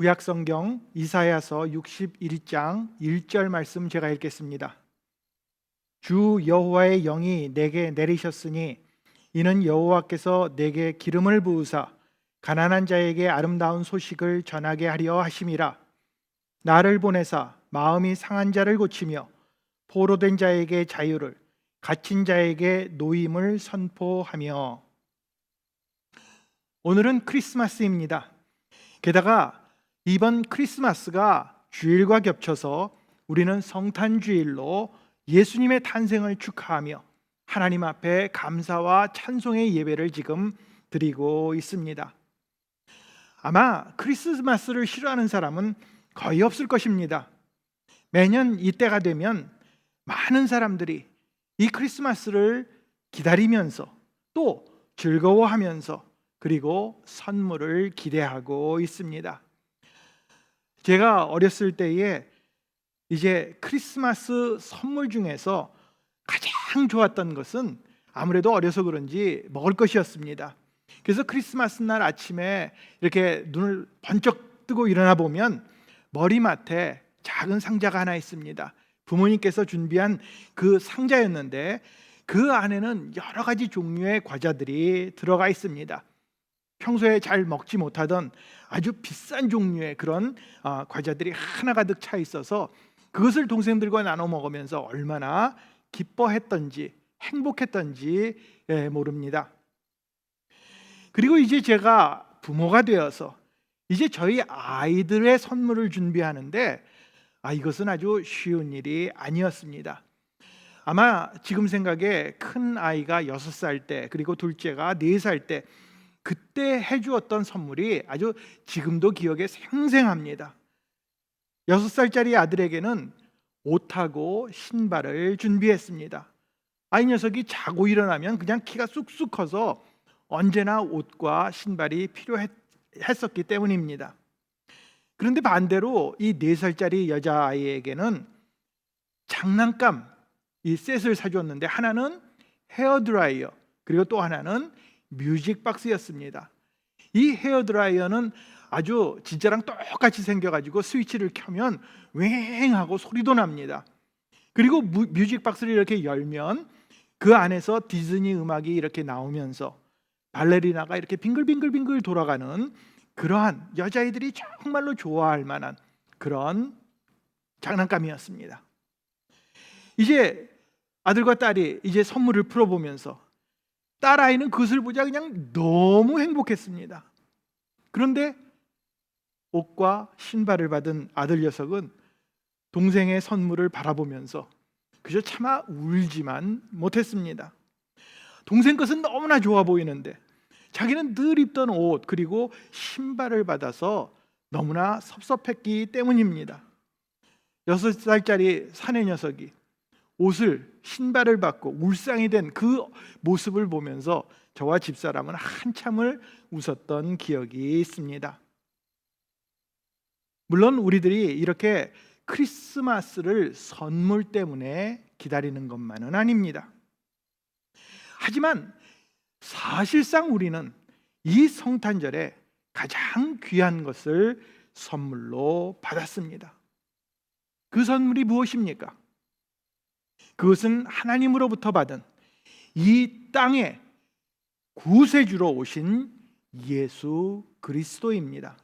구약성경 이사야서 61장 1절 말씀 제가 읽겠습니다. 주 여호와의 영이 내게 내리셨으니 이는 여호와께서 내게 기름을 부으사 가난한 자에게 아름다운 소식을 전하게 하려 하심이라. 나를 보내사 마음이 상한 자를 고치며 포로된 자에게 자유를, 갇힌 자에게 노임을 선포하며. 오늘은 크리스마스입니다. 게다가 이번 크리스마스가 주일과 겹쳐서 우리는 성탄주일로 예수님의 탄생을 축하하며 하나님 앞에 감사와 찬송의 예배를 지금 드리고 있습니다. 아마 크리스마스를 싫어하는 사람은 거의 없을 것입니다. 매년 이때가 되면 많은 사람들이 이 크리스마스를 기다리면서 또 즐거워하면서 그리고 선물을 기대하고 있습니다. 제가 어렸을 때에 이제 크리스마스 선물 중에서 가장 좋았던 것은 아무래도 어려서 그런지 먹을 것이었습니다. 그래서 크리스마스 날 아침에 이렇게 눈을 번쩍 뜨고 일어나 보면 머리맡에 작은 상자가 하나 있습니다. 부모님께서 준비한 그 상자였는데 그 안에는 여러 가지 종류의 과자들이 들어가 있습니다. 평소에 잘 먹지 못하던 아주 비싼 종류의 그런 과자들이 하나 가득 차 있어서 그것을 동생들과 나눠 먹으면서 얼마나 기뻐했던지 행복했던지 모릅니다. 그리고 이제 제가 부모가 되어서 이제 저희 아이들의 선물을 준비하는데 이것은 아주 쉬운 일이 아니었습니다. 아마 지금 생각에 큰 아이가 6살 때 그리고 둘째가 4살 때 그때 해주었던 선물이 아주 지금도 기억에 생생합니다. 6살짜리 아들에게는 옷하고 신발을 준비했습니다. 이 녀석이 자고 일어나면 그냥 키가 쑥쑥 커서 언제나 옷과 신발이 필요했었기 때문입니다. 그런데 반대로 이 4살짜리 여자아이에게는 장난감 이 셋을 사줬는데 하나는 헤어드라이어 그리고 또 하나는 뮤직박스였습니다. 이 헤어드라이어는 아주 진짜랑 똑같이 생겨가지고 스위치를 켜면 웽 하고 소리도 납니다. 그리고 뮤직박스를 이렇게 열면 그 안에서 디즈니 음악이 이렇게 나오면서 발레리나가 이렇게 빙글빙글빙글 돌아가는 그러한 여자아이들이 정말로 좋아할 만한 그런 장난감이었습니다. 이제 아들과 딸이 이제 선물을 풀어보면서 딸아이는 그것을 보자 그냥 너무 행복했습니다. 그런데 옷과 신발을 받은 아들 녀석은 동생의 선물을 바라보면서 그저 차마 울지만 못했습니다. 동생 것은 너무나 좋아 보이는데 자기는 늘 입던 옷 그리고 신발을 받아서 너무나 섭섭했기 때문입니다. 6살짜리 사내 녀석이 옷을 신발을 받고 울상이 된 그 모습을 보면서 저와 집사람은 한참을 웃었던 기억이 있습니다. 물론 우리들이 이렇게 크리스마스를 선물 때문에 기다리는 것만은 아닙니다. 하지만 사실상 우리는 이 성탄절에 가장 귀한 것을 선물로 받았습니다. 그 선물이 무엇입니까? 그것은 하나님으로부터 받은 이 땅에 구세주로 오신 예수 그리스도입니다.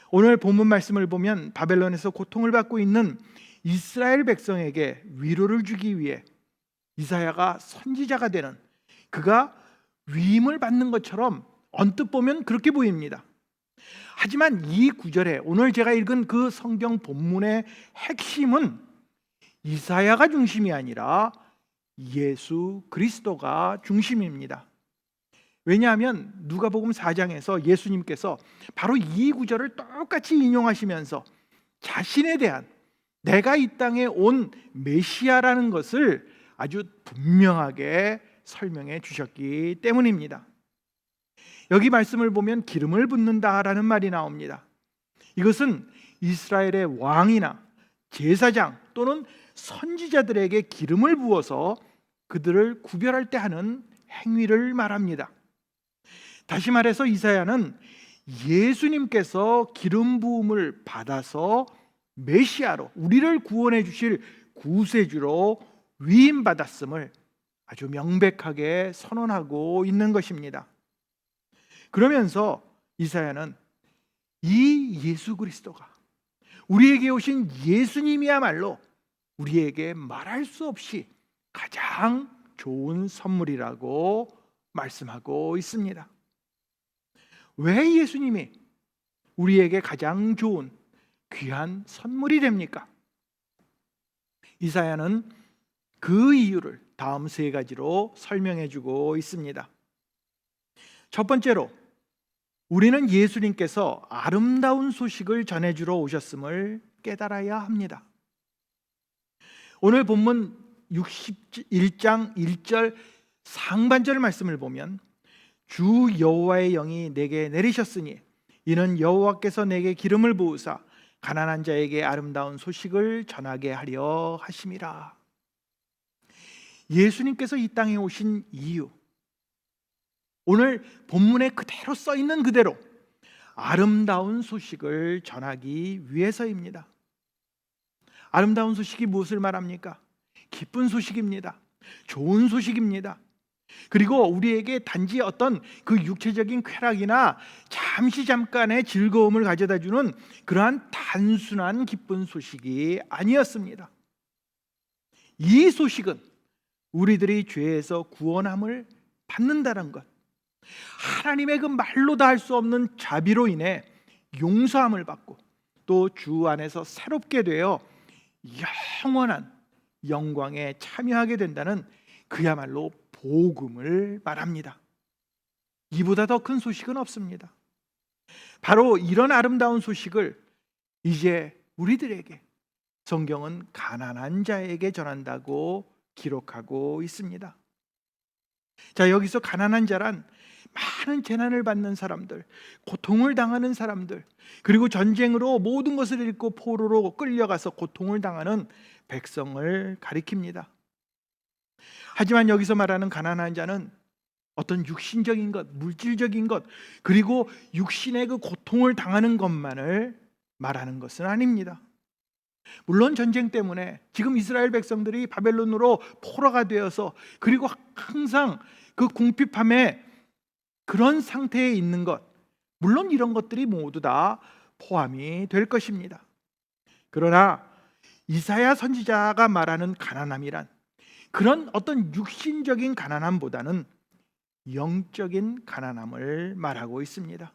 오늘 본문 말씀을 보면 바벨론에서 고통을 받고 있는 이스라엘 백성에게 위로를 주기 위해 이사야가 선지자가 되는 그가 위임을 받는 것처럼 언뜻 보면 그렇게 보입니다. 하지만 이 구절에 오늘 제가 읽은 그 성경 본문의 핵심은 이사야가 중심이 아니라 예수 그리스도가 중심입니다. 왜냐하면 누가복음 4장에서 예수님께서 바로 이 구절을 똑같이 인용하시면서 자신에 대한 내가 이 땅에 온 메시아라는 것을 아주 분명하게 설명해 주셨기 때문입니다. 여기 말씀을 보면 기름을 붓는다라는 말이 나옵니다. 이것은 이스라엘의 왕이나 제사장 또는 선지자들에게 기름을 부어서 그들을 구별할 때 하는 행위를 말합니다. 다시 말해서 이사야는 예수님께서 기름 부음을 받아서 메시아로 우리를 구원해 주실 구세주로 위임받았음을 아주 명백하게 선언하고 있는 것입니다. 그러면서 이사야는 이 예수 그리스도가, 우리에게 오신 예수님이야말로 우리에게 말할 수 없이 가장 좋은 선물이라고 말씀하고 있습니다. 왜 예수님이 우리에게 가장 좋은 귀한 선물이 됩니까? 이사야는 그 이유를 다음 세 가지로 설명해 주고 있습니다. 첫 번째로, 우리는 예수님께서 아름다운 소식을 전해주러 오셨음을 깨달아야 합니다. 오늘 본문 61장 1절 상반절 말씀을 보면 주 여호와의 영이 내게 내리셨으니 이는 여호와께서 내게 기름을 부으사 가난한 자에게 아름다운 소식을 전하게 하려 하심이라. 예수님께서 이 땅에 오신 이유, 오늘 본문에 그대로 써 있는 그대로 아름다운 소식을 전하기 위해서입니다. 아름다운 소식이 무엇을 말합니까? 기쁜 소식입니다. 좋은 소식입니다. 그리고 우리에게 단지 어떤 그 육체적인 쾌락이나 잠깐의 즐거움을 가져다 주는 그러한 단순한 기쁜 소식이 아니었습니다. 이 소식은 우리들이 죄에서 구원함을 받는다는 것, 하나님의 그 말로 다 할 수 없는 자비로 인해 용서함을 받고 또 주 안에서 새롭게 되어 영원한 영광에 참여하게 된다는 그야말로 복음을 말합니다. 이보다 더 큰 소식은 없습니다. 바로 이런 아름다운 소식을 이제 우리들에게 성경은 가난한 자에게 전한다고 기록하고 있습니다. 자, 여기서 가난한 자란 많은 재난을 받는 사람들, 고통을 당하는 사람들, 그리고 전쟁으로 모든 것을 잃고 포로로 끌려가서 고통을 당하는 백성을 가리킵니다. 하지만 여기서 말하는 가난한 자는 어떤 육신적인 것, 물질적인 것, 그리고 육신의 그 고통을 당하는 것만을 말하는 것은 아닙니다. 물론 전쟁 때문에 지금 이스라엘 백성들이 바벨론으로 포로가 되어서 그리고 항상 그 궁핍함에 그런 상태에 있는 것, 물론 이런 것들이 모두 다 포함이 될 것입니다. 그러나 이사야 선지자가 말하는 가난함이란 그런 어떤 육신적인 가난함보다는 영적인 가난함을 말하고 있습니다.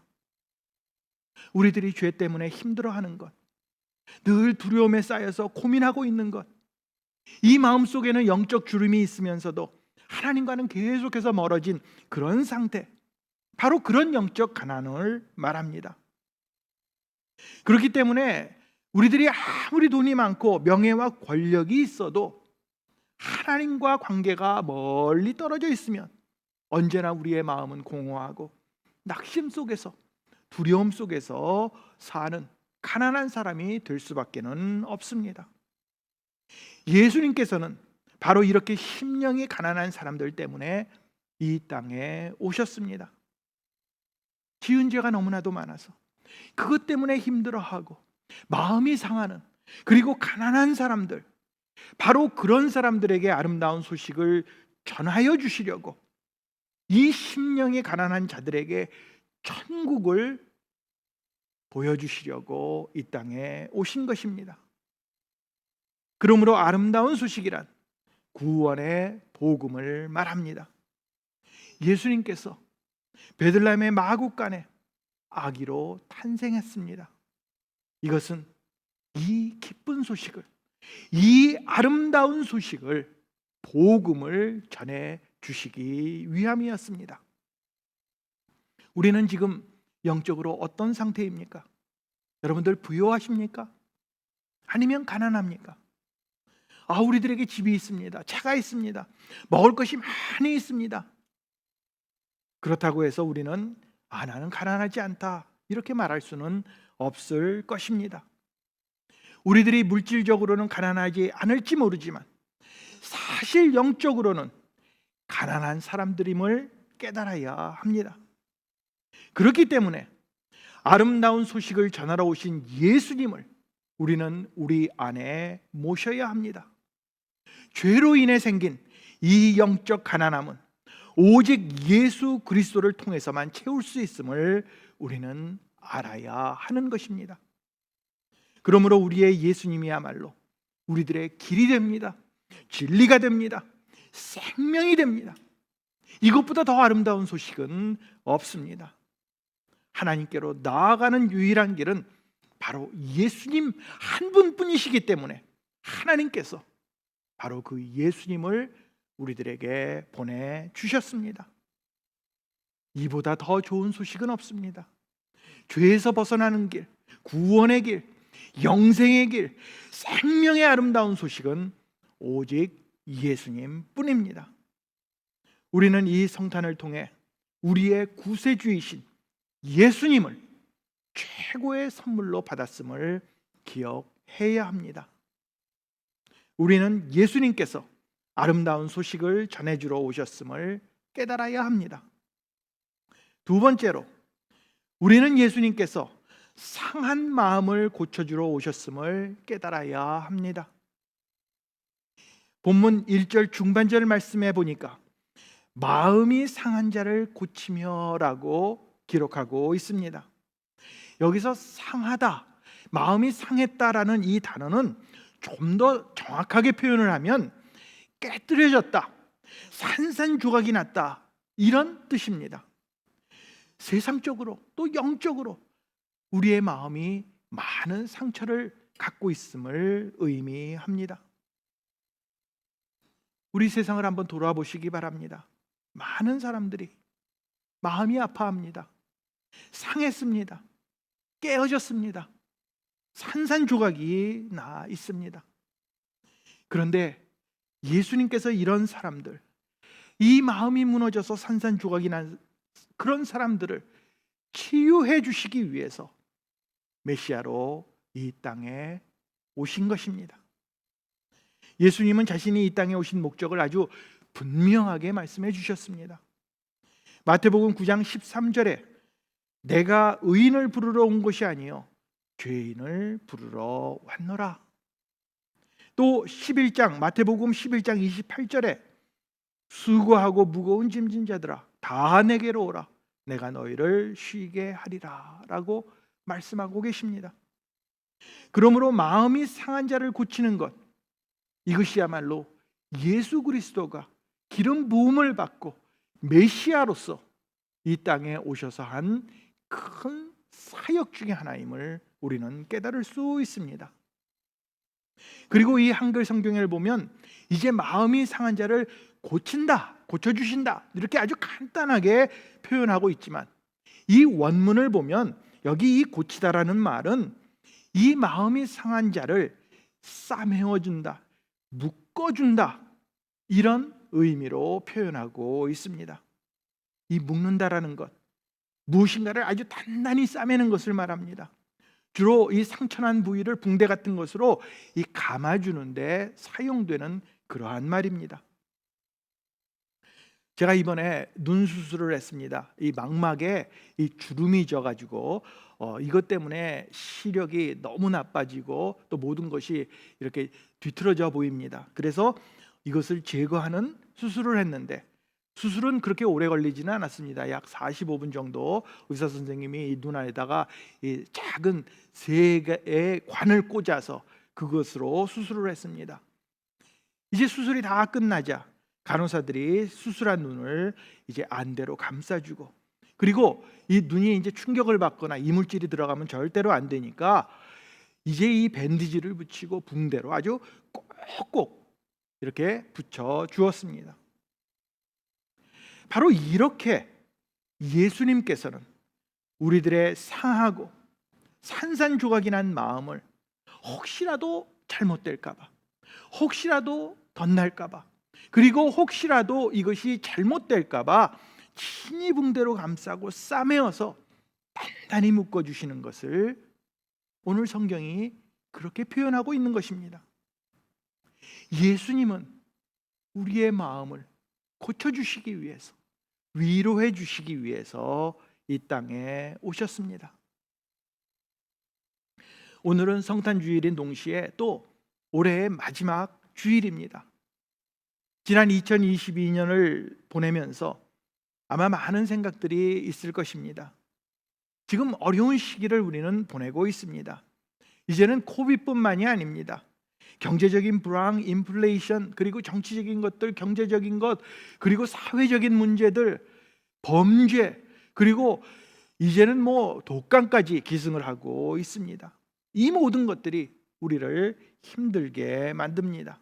우리들이 죄 때문에 힘들어하는 것, 늘 두려움에 쌓여서 고민하고 있는 것, 이 마음속에는 영적 주름이 있으면서도 하나님과는 계속해서 멀어진 그런 상태, 바로 그런 영적 가난을 말합니다. 그렇기 때문에 우리들이 아무리 돈이 많고 명예와 권력이 있어도 하나님과 관계가 멀리 떨어져 있으면 언제나 우리의 마음은 공허하고 낙심 속에서, 두려움 속에서 사는 가난한 사람이 될 수밖에는 없습니다. 예수님께서는 바로 이렇게 심령이 가난한 사람들 때문에 이 땅에 오셨습니다. 지은 죄가 너무나도 많아서 그것 때문에 힘들어하고 마음이 상하는, 그리고 가난한 사람들, 바로 그런 사람들에게 아름다운 소식을 전하여 주시려고 이 심령이 가난한 자들에게 천국을 보여주시려고 이 땅에 오신 것입니다. 그러므로 아름다운 소식이란 구원의 복음을 말합니다. 예수님께서 베들레헴의 마구간에 아기로 탄생했습니다. 이것은 이 기쁜 소식을, 이 아름다운 소식을, 복음을 전해 주시기 위함이었습니다. 우리는 지금 영적으로 어떤 상태입니까? 여러분들 부유하십니까? 아니면 가난합니까? 우리들에게 집이 있습니다. 차가 있습니다. 먹을 것이 많이 있습니다. 그렇다고 해서 우리는 나는 가난하지 않다 이렇게 말할 수는 없을 것입니다. 우리들이 물질적으로는 가난하지 않을지 모르지만 사실 영적으로는 가난한 사람들임을 깨달아야 합니다. 그렇기 때문에 아름다운 소식을 전하러 오신 예수님을 우리는 우리 안에 모셔야 합니다. 죄로 인해 생긴 이 영적 가난함은 오직 예수 그리스도를 통해서만 채울 수 있음을 우리는 알아야 하는 것입니다. 그러므로 우리의 예수님이야말로 우리들의 길이 됩니다. 진리가 됩니다. 생명이 됩니다. 이것보다 더 아름다운 소식은 없습니다. 하나님께로 나아가는 유일한 길은 바로 예수님 한 분뿐이시기 때문에 하나님께서 바로 그 예수님을 우리들에게 보내주셨습니다. 이보다 더 좋은 소식은 없습니다. 죄에서 벗어나는 길, 구원의 길, 영생의 길, 생명의 아름다운 소식은 오직 예수님 뿐입니다. 우리는 이 성탄을 통해 우리의 구세주이신 예수님을 최고의 선물로 받았음을 기억해야 합니다. 우리는 예수님께서 아름다운 소식을 전해주러 오셨음을 깨달아야 합니다. 두 번째로, 우리는 예수님께서 상한 마음을 고쳐주러 오셨음을 깨달아야 합니다. 본문 1절 중반절 말씀해 보니까 마음이 상한 자를 고치며라고 기록하고 있습니다. 여기서 상하다, 마음이 상했다라는 이 단어는 좀 더 정확하게 표현을 하면 깨뜨려졌다, 산산조각이 났다, 이런 뜻입니다. 세상적으로 또 영적으로 우리의 마음이 많은 상처를 갖고 있음을 의미합니다. 우리 세상을 한번 돌아보시기 바랍니다. 많은 사람들이 마음이 아파합니다. 상했습니다. 깨어졌습니다. 산산조각이 나 있습니다. 그런데 예수님께서 이런 사람들, 이 마음이 무너져서 산산조각이 난 그런 사람들을 치유해 주시기 위해서 메시아로 이 땅에 오신 것입니다. 예수님은 자신이 이 땅에 오신 목적을 아주 분명하게 말씀해 주셨습니다. 마태복음 9장 13절에 내가 의인을 부르러 온 것이 아니요 죄인을 부르러 왔노라. 또 11장 마태복음 11장 28절에 수고하고 무거운 짐진 자들아 다 내게로 오라 내가 너희를 쉬게 하리라 라고 말씀하고 계십니다. 그러므로 마음이 상한 자를 고치는 것, 이것이야말로 예수 그리스도가 기름 부음을 받고 메시아로서 이 땅에 오셔서 한 큰 사역 중의 하나임을 우리는 깨달을 수 있습니다. 그리고 이 한글 성경을 보면 이제 마음이 상한 자를 고친다, 고쳐주신다 이렇게 아주 간단하게 표현하고 있지만 이 원문을 보면 여기 이 고치다라는 말은 이 마음이 상한 자를 싸매어준다, 묶어준다 이런 의미로 표현하고 있습니다. 이 묶는다라는 것, 무엇인가를 아주 단단히 싸매는 것을 말합니다. 주로 이 상처난 부위를 붕대 같은 것으로 이 감아주는데 사용되는 그러한 말입니다. 제가 이번에 눈 수술을 했습니다. 이 망막에 이 주름이 져가지고 이것 때문에 시력이 너무 나빠지고 또 모든 것이 이렇게 뒤틀어져 보입니다. 그래서 이것을 제거하는 수술을 했는데 수술은 그렇게 오래 걸리지는 않았습니다. 약 45분 정도 의사 선생님이 이 눈 안에다가 이 작은 세 개의 관을 꽂아서 그것으로 수술을 했습니다. 이제 수술이 다 끝나자 간호사들이 수술한 눈을 이제 안대로 감싸주고, 그리고 이 눈이 이제 충격을 받거나 이물질이 들어가면 절대로 안 되니까 이제 이 밴디지를 붙이고 붕대로 아주 꼭꼭 이렇게 붙여 주었습니다. 바로 이렇게 예수님께서는 우리들의 상하고 산산조각이 난 마음을 혹시라도 잘못될까봐, 혹시라도 덧날까봐, 그리고 혹시라도 이것이 잘못될까봐 친히 붕대로 감싸고 싸매어서 단단히 묶어주시는 것을 오늘 성경이 그렇게 표현하고 있는 것입니다. 예수님은 우리의 마음을 고쳐주시기 위해서, 위로해 주시기 위해서 이 땅에 오셨습니다. 오늘은 성탄 주일인 동시에 또 올해의 마지막 주일입니다. 지난 2022년을 보내면서 아마 많은 생각들이 있을 것입니다. 지금 어려운 시기를 우리는 보내고 있습니다. 이제는 코비드뿐만이 아닙니다. 경제적인 불황, 인플레이션, 그리고 정치적인 것들, 경제적인 것, 그리고 사회적인 문제들, 범죄, 그리고 이제는 독감까지 기승을 하고 있습니다. 이 모든 것들이 우리를 힘들게 만듭니다.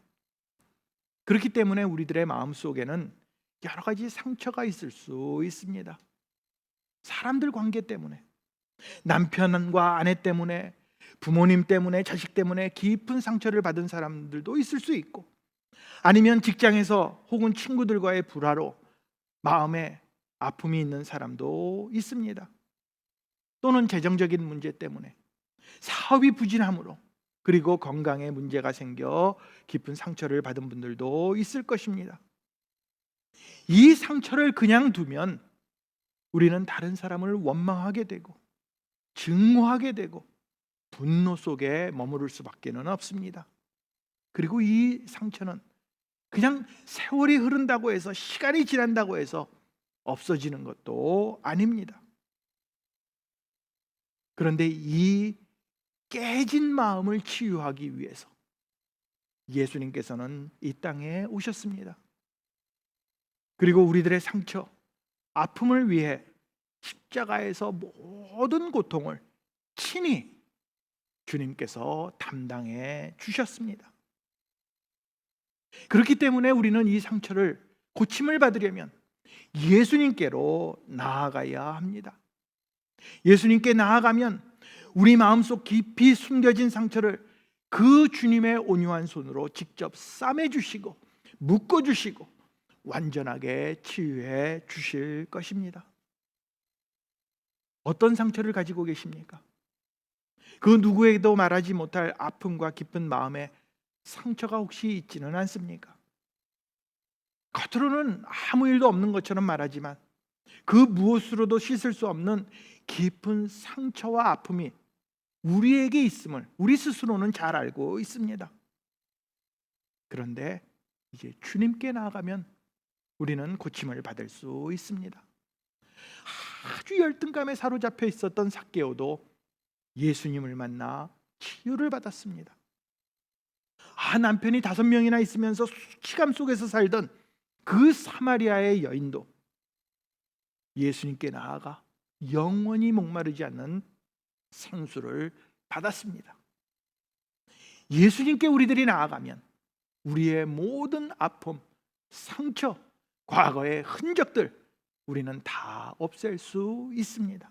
그렇기 때문에 우리들의 마음속에는 여러 가지 상처가 있을 수 있습니다. 사람들 관계 때문에, 남편과 아내 때문에, 부모님 때문에, 자식 때문에 깊은 상처를 받은 사람들도 있을 수 있고, 아니면 직장에서 혹은 친구들과의 불화로 마음에 아픔이 있는 사람도 있습니다. 또는 재정적인 문제 때문에, 사업이 부진함으로, 그리고 건강에 문제가 생겨 깊은 상처를 받은 분들도 있을 것입니다. 이 상처를 그냥 두면 우리는 다른 사람을 원망하게 되고 증오하게 되고 분노 속에 머무를 수밖에 없습니다. 그리고 이 상처는 그냥 세월이 흐른다고 해서, 시간이 지난다고 해서 없어지는 것도 아닙니다. 그런데 이 깨진 마음을 치유하기 위해서 예수님께서는 이 땅에 오셨습니다. 그리고 우리들의 상처, 아픔을 위해 십자가에서 모든 고통을 친히 주님께서 담당해 주셨습니다. 그렇기 때문에 우리는 이 상처를 고침을 받으려면 예수님께로 나아가야 합니다. 예수님께 나아가면 우리 마음속 깊이 숨겨진 상처를 그 주님의 온유한 손으로 직접 싸매주시고 묶어주시고 완전하게 치유해 주실 것입니다. 어떤 상처를 가지고 계십니까? 그 누구에게도 말하지 못할 아픔과 깊은 마음에 상처가 혹시 있지는 않습니까? 겉으로는 아무 일도 없는 것처럼 말하지만 그 무엇으로도 씻을 수 없는 깊은 상처와 아픔이 우리에게 있음을 우리 스스로는 잘 알고 있습니다. 그런데 이제 주님께 나아가면 우리는 고침을 받을 수 있습니다. 아주 열등감에 사로잡혀 있었던 삭개오도 예수님을 만나 치유를 받았습니다. 남편이 5명이나 있으면서 수치감 속에서 살던 그 사마리아의 여인도 예수님께 나아가 영원히 목마르지 않는 생수를 받았습니다. 예수님께 우리들이 나아가면 우리의 모든 아픔, 상처, 과거의 흔적들 우리는 다 없앨 수 있습니다.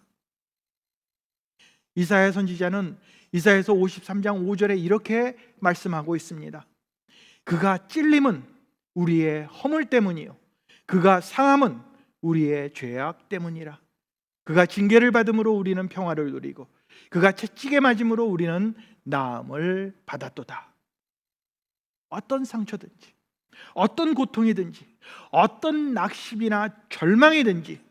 이사야 선지자는 이사야서 53장 5절에 이렇게 말씀하고 있습니다. 그가 찔림은 우리의 허물 때문이요 그가 상함은 우리의 죄악 때문이라. 그가 징계를 받음으로 우리는 평화를 누리고 그가 채찍에 맞음으로 우리는 나음을 받았도다. 어떤 상처든지, 어떤 고통이든지, 어떤 낙심이나 절망이든지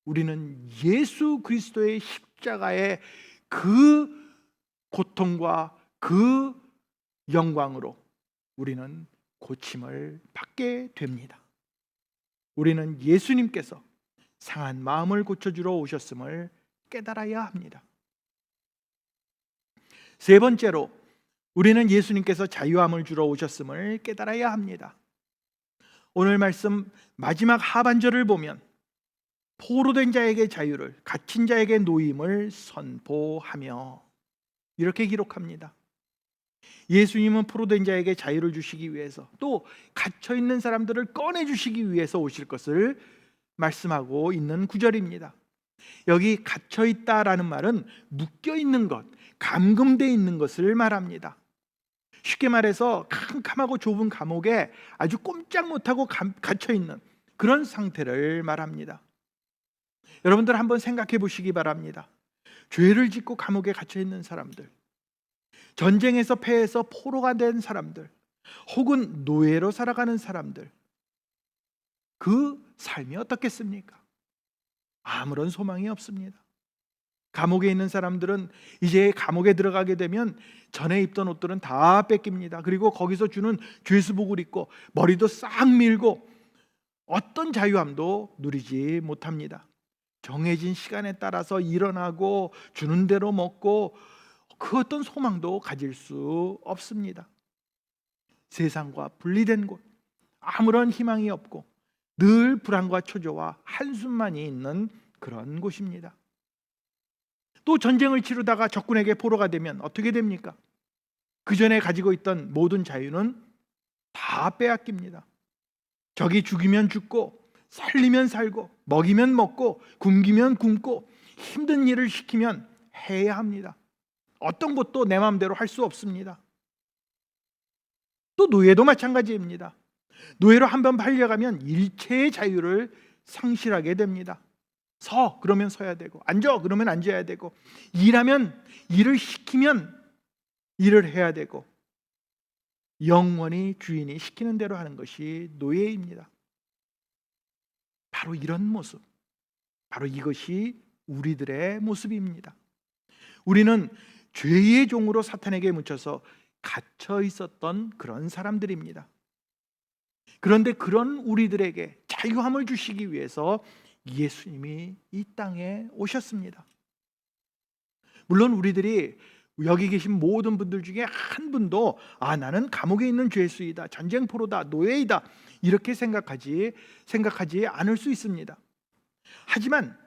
우리는 예수 그리스도의 십자가의 그 고통과 그 영광으로 우리는 고침을 받게 됩니다. 우리는 예수님께서 상한 마음을 고쳐주러 오셨음을 깨달아야 합니다. 세 번째로 우리는 예수님께서 자유함을 주러 오셨음을 깨달아야 합니다. 오늘 말씀 마지막 하반절을 보면 포로된 자에게 자유를, 갇힌 자에게 노임을 선포하며 이렇게 기록합니다. 예수님은 포로된 자에게 자유를 주시기 위해서 또 갇혀있는 사람들을 꺼내주시기 위해서 오실 것을 말씀하고 있는 구절입니다. 여기 갇혀있다라는 말은 묶여있는 것, 감금되어 있는 것을 말합니다. 쉽게 말해서 캄캄하고 좁은 감옥에 아주 꼼짝 못하고 갇혀있는 그런 상태를 말합니다. 여러분들 한번 생각해 보시기 바랍니다. 죄를 짓고 감옥에 갇혀있는 사람들, 전쟁에서 패해서 포로가 된 사람들, 혹은 노예로 살아가는 사람들, 그 삶이 어떻겠습니까? 아무런 소망이 없습니다. 감옥에 있는 사람들은 이제 감옥에 들어가게 되면 전에 입던 옷들은 다 뺏깁니다. 그리고 거기서 주는 죄수복을 입고 머리도 싹 밀고 어떤 자유함도 누리지 못합니다. 정해진 시간에 따라서 일어나고 주는 대로 먹고 그 어떤 소망도 가질 수 없습니다. 세상과 분리된 곳, 아무런 희망이 없고 늘 불안과 초조와 한숨만이 있는 그런 곳입니다. 또 전쟁을 치르다가 적군에게 포로가 되면 어떻게 됩니까? 그 전에 가지고 있던 모든 자유는 다 빼앗깁니다. 적이 죽이면 죽고 살리면 살고 먹이면 먹고 굶기면 굶고 힘든 일을 시키면 해야 합니다. 어떤 것도 내 마음대로 할 수 없습니다. 또 노예도 마찬가지입니다. 노예로 한번 팔려가면 일체의 자유를 상실하게 됩니다. 서 그러면 서야 되고 앉아 그러면 앉아야 되고 일하면 일을 시키면 일을 해야 되고 영원히 주인이 시키는 대로 하는 것이 노예입니다. 바로 이런 모습, 바로 이것이 우리들의 모습입니다. 우리는 죄의 종으로 사탄에게 묻혀서 갇혀 있었던 그런 사람들입니다. 그런데 그런 우리들에게 자유함을 주시기 위해서 예수님이 이 땅에 오셨습니다. 물론 우리들이 여기 계신 모든 분들 중에 한 분도 나는 감옥에 있는 죄수이다, 전쟁포로다, 노예이다 이렇게 생각하지 않을 수 있습니다. 하지만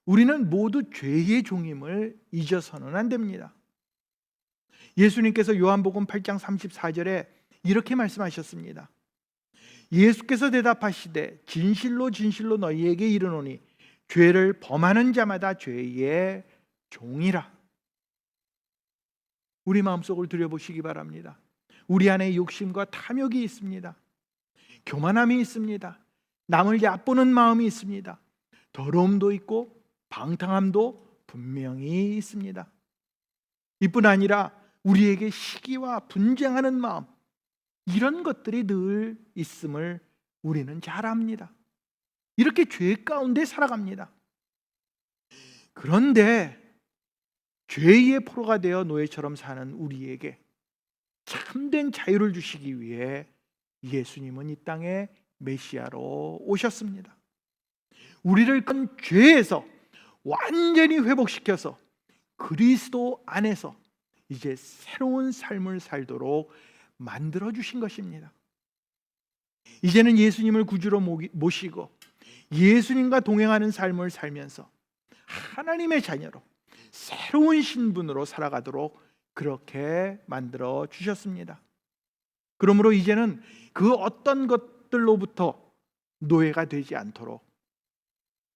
우리는 모두 죄의 종임을 잊어서는 안 됩니다. 예수님께서 요한복음 8장 34절에 이렇게 말씀하셨습니다. 예수께서 대답하시되 진실로 진실로 너희에게 이르노니 죄를 범하는 자마다 죄의 종이라. 우리 마음속을 들여보시기 바랍니다. 우리 안에 욕심과 탐욕이 있습니다. 교만함이 있습니다. 남을 얕보는 마음이 있습니다. 더러움도 있고 방탕함도 분명히 있습니다. 이뿐 아니라 우리에게 시기와 분쟁하는 마음, 이런 것들이 늘 있음을 우리는 잘 압니다. 이렇게 죄 가운데 살아갑니다. 그런데 죄의 포로가 되어 노예처럼 사는 우리에게 참된 자유를 주시기 위해 예수님은 이 땅에 메시아로 오셨습니다. 우리를 건 죄에서 완전히 회복시켜서 그리스도 안에서 이제 새로운 삶을 살도록 만들어 주신 것입니다. 이제는 예수님을 구주로 모시고 예수님과 동행하는 삶을 살면서 하나님의 자녀로 새로운 신분으로 살아가도록 그렇게 만들어 주셨습니다. 그러므로 이제는 그 어떤 것들로부터 노예가 되지 않도록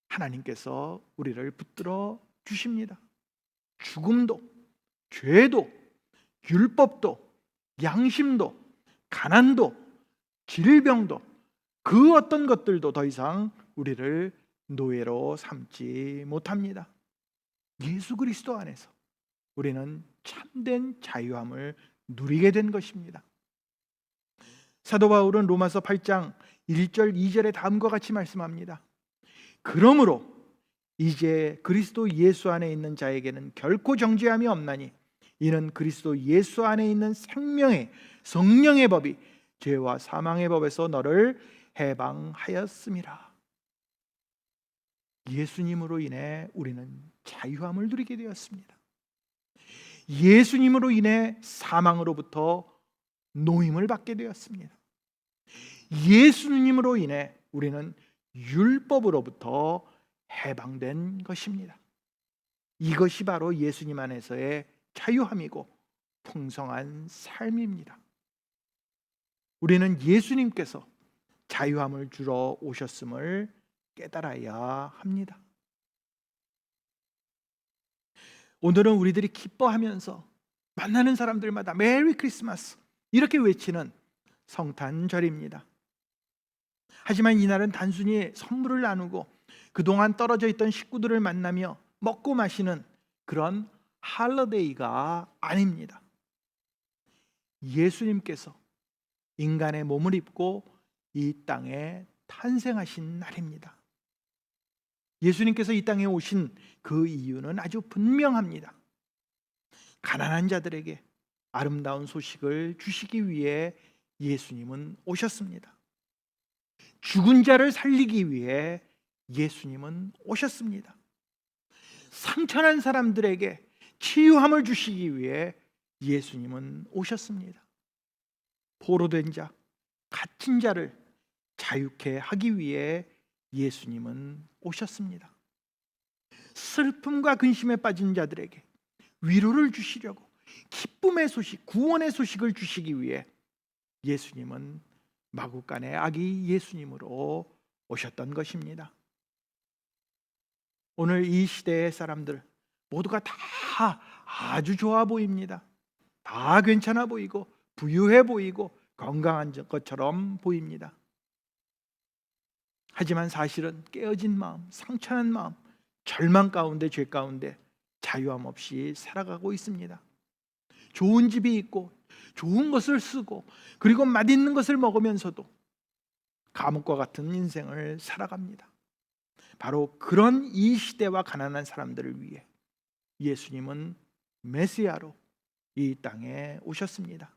하나님께서 우리를 붙들어 주십니다. 죽음도, 죄도, 율법도, 양심도, 가난도, 질병도, 그 어떤 것들도 더 이상 우리를 노예로 삼지 못합니다. 예수 그리스도 안에서 우리는 참된 자유함을 누리게 된 것입니다. 사도 바울은 로마서 8장 1절 2절에 다음과 같이 말씀합니다. 그러므로 이제 그리스도 예수 안에 있는 자에게는 결코 정죄함이 없나니 이는 그리스도 예수 안에 있는 생명의 성령의 법이 죄와 사망의 법에서 너를 해방하였음이라. 예수님으로 인해 우리는 자유함을 누리게 되었습니다. 예수님으로 인해 사망으로부터 노임을 받게 되었습니다. 예수님으로 인해 우리는 율법으로부터 해방된 것입니다. 이것이 바로 예수님 안에서의 자유함이고 풍성한 삶입니다. 우리는 예수님께서 자유함을 주러 오셨음을 깨달아야 합니다. 오늘은 우리들이 기뻐하면서 만나는 사람들마다 메리 크리스마스 이렇게 외치는 성탄절입니다. 하지만 이날은 단순히 선물을 나누고 그동안 떨어져 있던 식구들을 만나며 먹고 마시는 그런 할러데이가 아닙니다. 예수님께서 인간의 몸을 입고 이 땅에 탄생하신 날입니다. 예수님께서 이 땅에 오신 그 이유는 아주 분명합니다. 가난한 자들에게 아름다운 소식을 주시기 위해 예수님은 오셨습니다. 죽은 자를 살리기 위해 예수님은 오셨습니다. 상처난 사람들에게 치유함을 주시기 위해 예수님은 오셨습니다. 포로된 자, 갇힌 자를 자유케 하기 위해 예수님은 오셨습니다. 슬픔과 근심에 빠진 자들에게 위로를 주시려고 기쁨의 소식, 구원의 소식을 주시기 위해 예수님은 마구간의 아기 예수님으로 오셨던 것입니다. 오늘 이 시대의 사람들 모두가 다 아주 좋아 보입니다. 다 괜찮아 보이고 부유해 보이고 건강한 것처럼 보입니다. 하지만 사실은 깨어진 마음, 상처난 마음, 절망 가운데, 죄 가운데 자유함 없이 살아가고 있습니다. 좋은 집이 있고 좋은 것을 쓰고 그리고 맛있는 것을 먹으면서도 감옥과 같은 인생을 살아갑니다. 바로 그런 이 시대와 가난한 사람들을 위해 예수님은 메시아로 이 땅에 오셨습니다.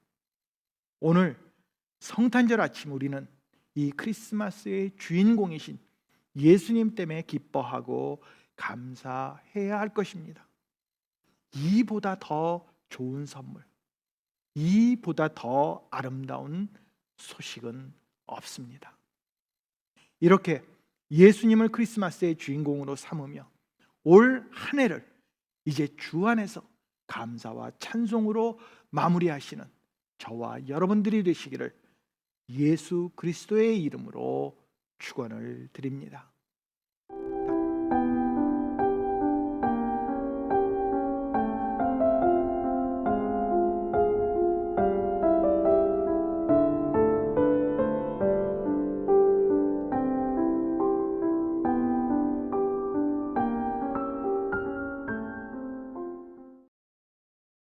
오늘 성탄절 아침 우리는 이 크리스마스의 주인공이신 예수님 때문에 기뻐하고 감사해야 할 것입니다. 이보다 더 좋은 선물, 이보다 더 아름다운 소식은 없습니다. 이렇게 예수님을 크리스마스의 주인공으로 삼으며 올 한 해를 이제 주 안에서 감사와 찬송으로 마무리하시는 저와 여러분들이 되시기를 예수 그리스도의 이름으로 축원을 드립니다.